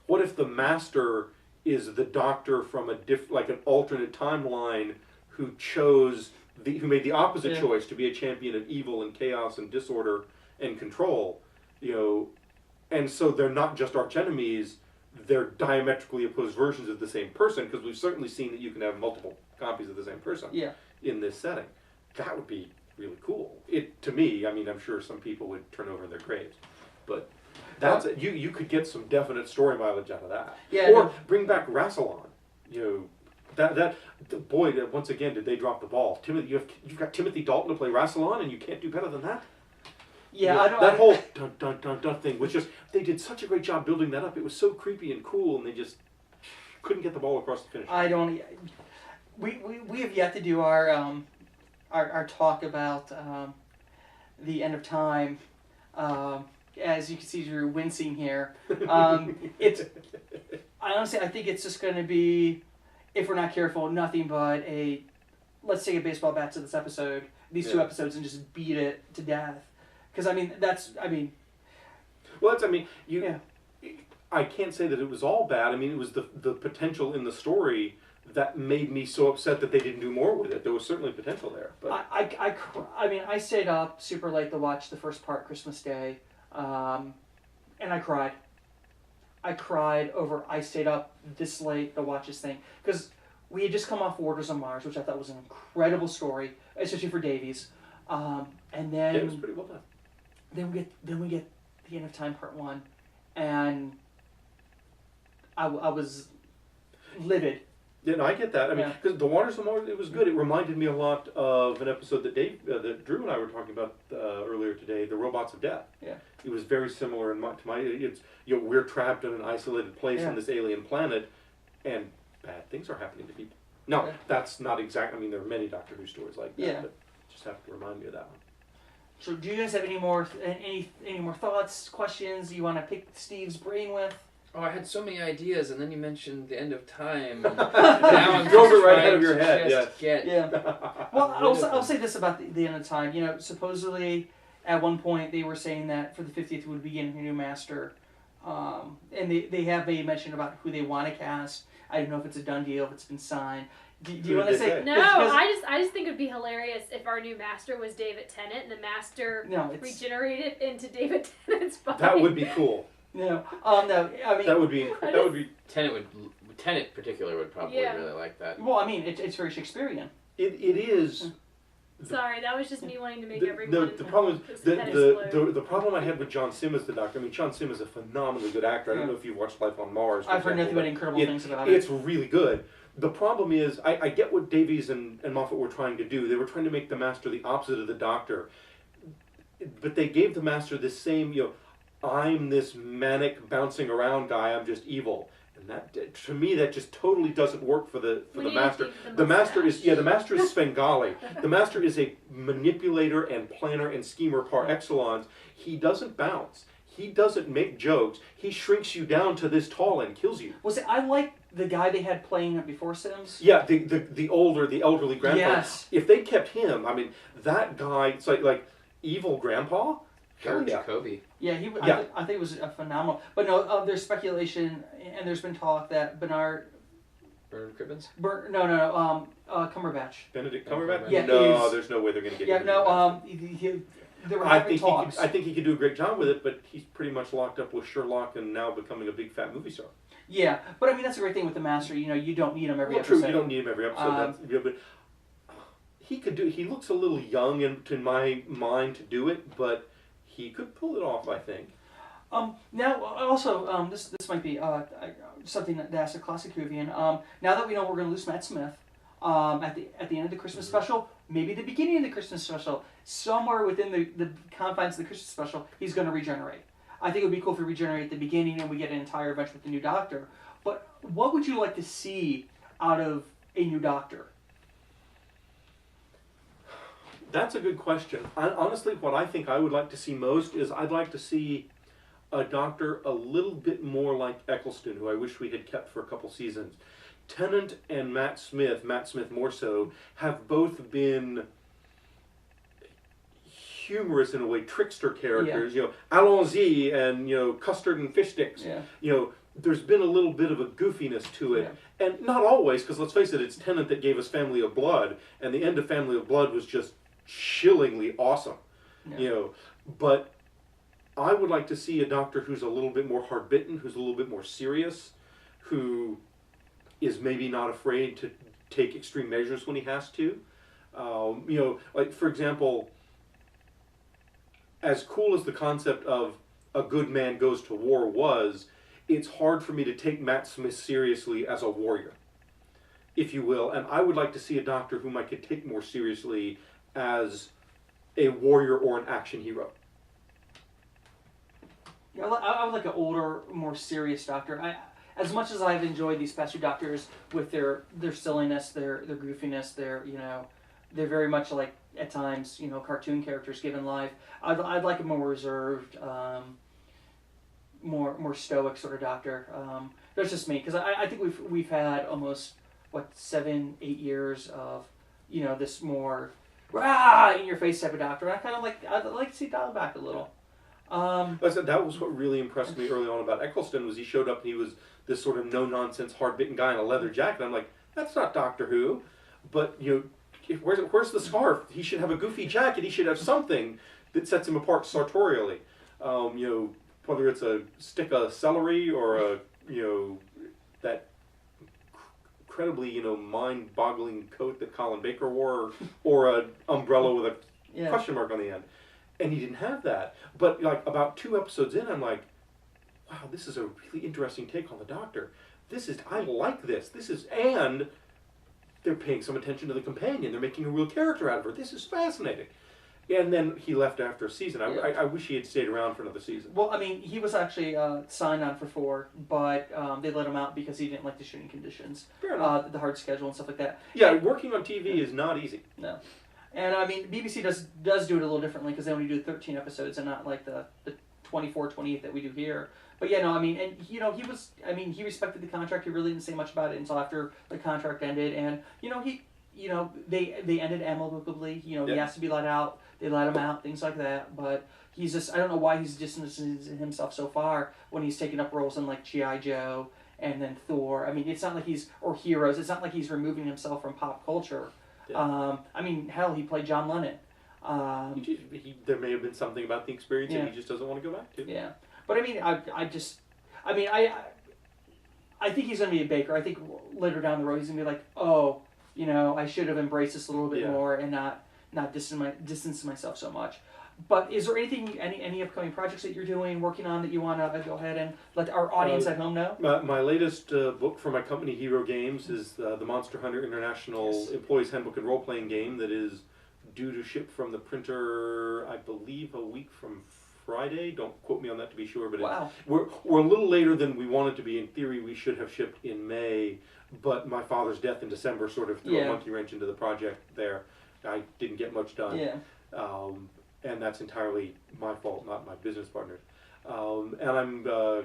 What if the Master is the Doctor from like an alternate timeline who made the opposite choice to be a champion of evil and chaos and disorder and control, and so they're not just arch enemies, they're diametrically opposed versions of the same person, because we've certainly seen that you can have multiple copies of the same person in this setting. That would be really cool. To me, I mean, I'm sure some people would turn over in their graves, but you could get some definite story mileage out of that. Yeah, or bring back Rassilon. Boy, once again, did they drop the ball. You've got Timothy Dalton to play Rassilon, and you can't do better than that. Yeah, that whole dun dun dun dun thing was just, they did such a great job building that up. It was so creepy and cool, and they just couldn't get the ball across the finish. We have yet to do our talk about the end of time. As you can see, you're wincing here. I think it's just going to be, if we're not careful, nothing but let's take a baseball bat to this episode, these 2 episodes, and just beat it to death. Because I can't say that it was all bad. I mean, it was the potential in the story that made me so upset that they didn't do more with it. There was certainly potential there. But I stayed up super late to watch the first part Christmas Day, and I cried. I stayed up this late to watch this thing because we had just come off Orders on Mars, which I thought was an incredible story, especially for Davies. And then it was pretty well done. Then we get the End of Time Part 1, and I was livid. Yeah, no, I get that. I mean, because The Waters of Mars, it was good. It reminded me a lot of an episode that Drew and I were talking about earlier today, The Robots of Death. Yeah. It was very similar we're trapped in an isolated place on this alien planet, and bad things are happening to people. No, that's not exactly. I mean, there are many Doctor Who stories like that, but just have to remind me of that one. So, do you guys have any more thoughts, questions you want to pick Steve's brain with? Oh, I had so many ideas, and then you mentioned the End of Time. And now I'm drove it right out of your head. Well, I'll say this about the End of Time. Supposedly at one point they were saying that for the 50th would begin a new Master, and they have made mention about who they want to cast. I don't know if it's a done deal, if it's been signed. Do you want to say? No, I just think it would be hilarious if our new Master was David Tennant and the Master regenerated into David Tennant's body. That would be cool. No, no. I mean, that would be Tennant in particular would probably really like that. Well, I mean, it's very Shakespearean. It is, Sorry, that was just me wanting to make The everyone. problem is Just head explode. the problem I had with John Simm as the Doctor. I mean, John Simm is a phenomenally good actor. I don't know if you've watched Life on Mars. I've heard nothing but incredible things about it. It's really good. The problem is, I get what Davies and Moffat were trying to do. They were trying to make the Master the opposite of the Doctor, but they gave the Master this same, I'm this manic bouncing around guy. I'm just evil. And that, to me, that just totally doesn't work for the Master. The Master is Svengali. The Master is a manipulator and planner and schemer par excellence. He doesn't bounce. He doesn't make jokes. He shrinks you down to this tall and kills you. Was it? I like the guy they had playing it before Sims. Yeah, the elderly grandpa. Yes. If they kept him, I mean, that guy. It's like evil grandpa. Karen Jacoby. Yeah, I think it was a phenomenal. But no, there's speculation, and there's been talk that Bernard Cribbins? Cumberbatch. Benedict Cumberbatch? Yeah, no, there's no way they're going to get him. There were having talks. I think he could do a great job with it, but he's pretty much locked up with Sherlock and now becoming a big fat movie star. Yeah, but I mean that's a great thing with the Master. You don't need him every episode. True, you don't need him every episode. But he could do. He looks a little young in my mind to do it, but he could pull it off, I think. Now, also, this might be something to ask a classic Whovian. Now that we know we're going to lose Matt Smith at the end of the Christmas special, maybe the beginning of the Christmas special, somewhere within the confines of the Christmas special, he's going to regenerate. I think it would be cool if we regenerate at the beginning and we get an entire bunch with the new Doctor. But what would you like to see out of a new Doctor? That's a good question. Honestly, what I think I would like to see most is I'd like to see a Doctor a little bit more like Eccleston, who I wish we had kept for a couple seasons. Tennant and Matt Smith more so, have both been humorous in a way, trickster characters. Allons-y and custard and fish sticks. Yeah. There's been a little bit of a goofiness to it, and not always, because let's face it, it's Tennant that gave us Family of Blood, and the end of Family of Blood was just chillingly awesome. But I would like to see a Doctor who's a little bit more hard-bitten, who's a little bit more serious, who is maybe not afraid to take extreme measures when he has to. Like for example, as cool as the concept of a good man goes to war was, it's hard for me to take Matt Smith seriously as a warrior, if you will. And I would like to see a Doctor whom I could take more seriously as a warrior or an action hero. Yeah, I would like an older, more serious Doctor. As much as I've enjoyed these past two Doctors with their silliness, their goofiness, they're very much like at times cartoon characters given life. I'd like a more reserved, more stoic sort of Doctor. That's just me, because I think we've had almost 7-8 years of this more in your face type of Doctor. I'd like to see dial back a little. That was what really impressed me early on about Eccleston, was he showed up and he was this sort of no-nonsense, hard-bitten guy in a leather jacket. I'm like, that's not Doctor Who. But, where's the scarf? He should have a goofy jacket. He should have something that sets him apart sartorially. Whether it's a stick of celery or that incredibly, mind-boggling coat that Colin Baker wore, or an umbrella with a question mark on the end. And he didn't have that. But about 2 episodes in, I'm like, wow, this is a really interesting take on the Doctor. I like this. And they're paying some attention to the companion. They're making a real character out of her. This is fascinating. And then he left after a season. I wish he had stayed around for another season. Well, I mean, he was actually signed on for 4, but they let him out because he didn't like the shooting conditions. Fair enough. The hard schedule and stuff like that. Yeah, working on TV is not easy. No. And I mean, BBC does do it a little differently, because they only do 13 episodes and not like the 24, 28 that we do here. But yeah, no, I mean, and he respected the contract. He really didn't say much about it until after the contract ended, and they ended amicably. He has to be let out. They let him out, things like that. But he's just, I don't know why he's distancing himself so far when he's taking up roles in like G.I. Joe and then Thor. I mean, it's not like or Heroes. It's not like he's removing himself from pop culture. Yeah. I mean, hell, he played John Lennon. There may have been something about the experience that he just doesn't want to go back to. Yeah, but I mean, I think he's going to be a Baker. I think later down the road he's going to be like, I should have embraced this a little bit more and not not distance myself so much. But is there any upcoming projects that you're doing, working on, that you want to go ahead and let our audience at home know? My latest book for my company, Hero Games, is the Monster Hunter International Employees Handbook and Role Playing Game that is due to ship from the printer, I believe, a week from Friday. Don't quote me on that to be sure, but Wow. we're a little later than we wanted to be. In theory, we should have shipped in May, but my father's death in December sort of threw a monkey wrench into the project there. I didn't get much done. Yeah. And that's entirely my fault, not my business partner's. And I'm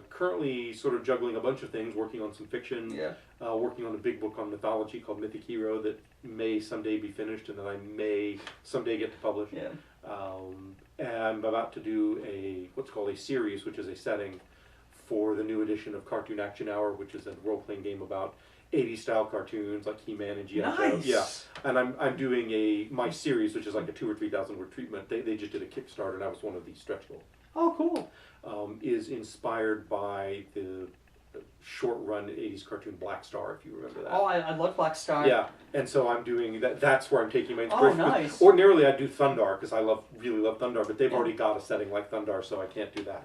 currently sort of juggling a bunch of things, working on some fiction, working on a big book on mythology called Mythic Hero that may someday be finished and that I may someday get to publish. Yeah. And I'm about to do what's called a series, which is a setting for the new edition of Cartoon Action Hour, which is a role-playing game about 80s style cartoons like He-Man and G.I. Joe. Nice. Yeah, and I'm doing my series, which is like a 2,000 or 3,000 word treatment. They just did a Kickstarter, and that was one of the stretch goals. Oh, cool. Is inspired by the short-run 80s cartoon Black Star, if you remember that. Oh, I love Black Star. Yeah, and so I'm doing that. That's where I'm taking my inspiration. Oh, nice. Ordinarily, I'd do Thundar because I really love Thundar, but they've already got a setting like Thundar, so I can't do that.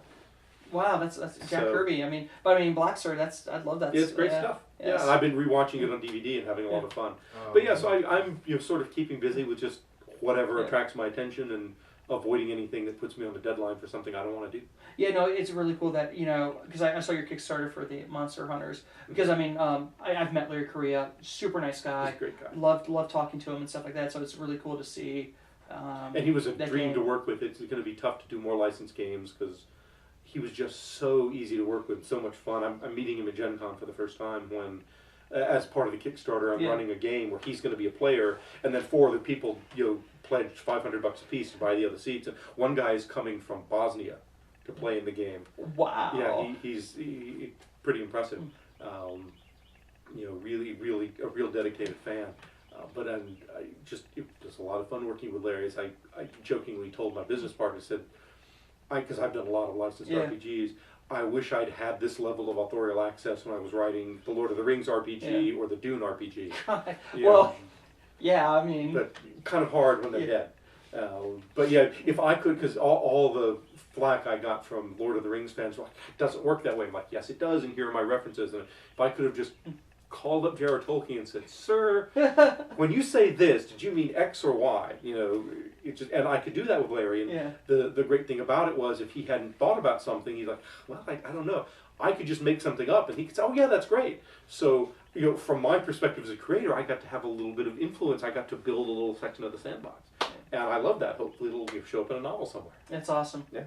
Wow, that's Jack Kirby. I mean, Black Star. I'd love that. Yeah, it's great stuff. Yes. Yeah, and I've been rewatching it on DVD and having a lot of fun. But yeah, so I'm sort of keeping busy with just whatever attracts my attention and avoiding anything that puts me on the deadline for something I don't want to do. Yeah, no, it's really cool that, because I saw your Kickstarter for the Monster Hunters. Because, I've met Larry Correa, super nice guy. He's a great guy. Loved talking to him and stuff like that, so it's really cool to see. And he was a dream to work with. It's going to be tough to do more licensed games because he was just so easy to work with, so much fun. I'm meeting him at Gen Con for the first time when, as part of the Kickstarter, I'm running a game where he's going to be a player, and then 4 other people, pledged $500 a piece to buy the other seats. And one guy is coming from Bosnia to play in the game. Wow. Yeah, he's pretty impressive. Really a real dedicated fan. But it was a lot of fun working with Larry. As I jokingly told my business partner, said, because I've done a lot of licensed RPGs, I wish I'd had this level of authorial access when I was writing the Lord of the Rings RPG or the Dune RPG. Well, yeah, I mean... But kind of hard when they're dead. But yeah, if I could, because all the flack I got from Lord of the Rings fans were like, it doesn't work that way. I'm like, yes, it does, and here are my references. And if I could have just called up J.R. Tolkien and said, sir, when you say this, did you mean X or Y? And I could do that with Larry. And the great thing about it was if he hadn't thought about something, he's like, well, I don't know. I could just make something up, and he could say, oh, yeah, that's great. So, from my perspective as a creator, I got to have a little bit of influence. I got to build a little section of the sandbox. And I love that. Hopefully it'll show up in a novel somewhere. That's awesome. Yeah.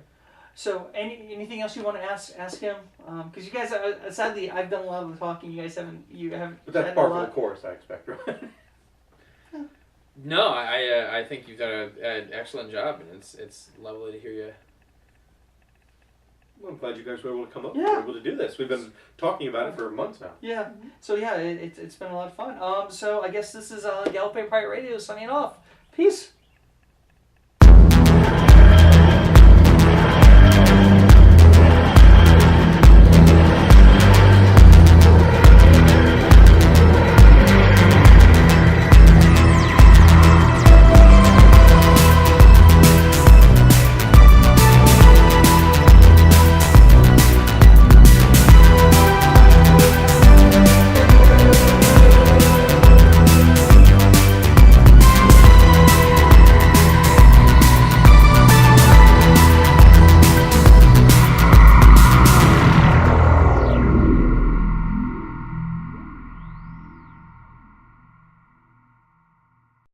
So, anything else you want to ask him? Because you guys, sadly, I've done a lot of the talking. You guys haven't. But that's part of the course, I expect, right? No, I think you've done an excellent job, and it's lovely to hear you. Well, I'm glad you guys were able to come up and were able to do this. We've been talking about it for months now. Yeah. So it's been a lot of fun. So I guess this is Galloping Pirate Radio signing off. Peace.